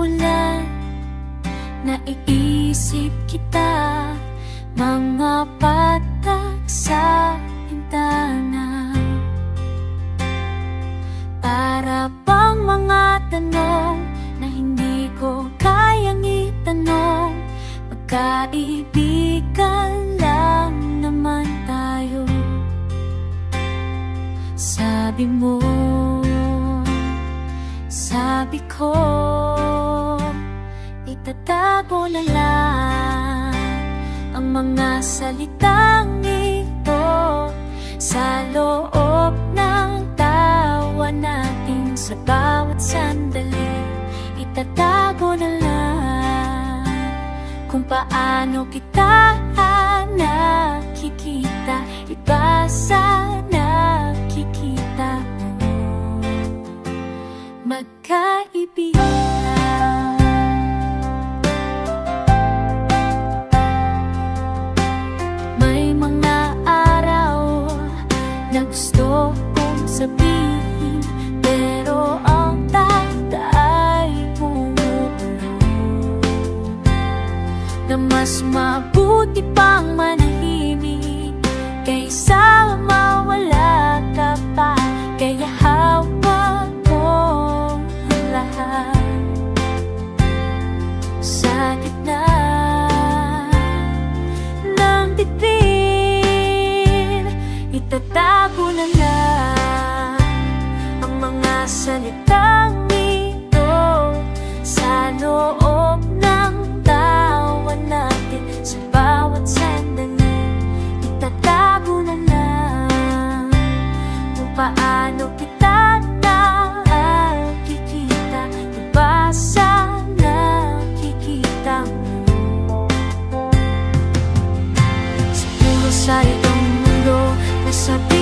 ulan, naiisip kita, mga patak sa bintana. Para bang mga tanong na hindi ko kayang itanong, magkaibigan lang naman tayo. Sabi mo, sabi ko, itatago na lang ang mga salitang ito sa loob ng tawa natin. Sa bawat sandali, itatago na lang kung paano kita nakikita, iba sa nakikita mo. Magkaibigan, may mga araw na gusto kong sabihin, pero ang tanda ay bumubulong, na mas mabuti pang manahimik kaysa mawala ka pa. Kaya hawak mo ang lahat sa gitna ng bituin. Itatago na lang ang mga salitang ito sa loob ng tawa natin. Sa bawat sandali, itatago na lang kung paano kita nakikita, iba sa nakikita mo. Siguro sa itong mundo, nasabi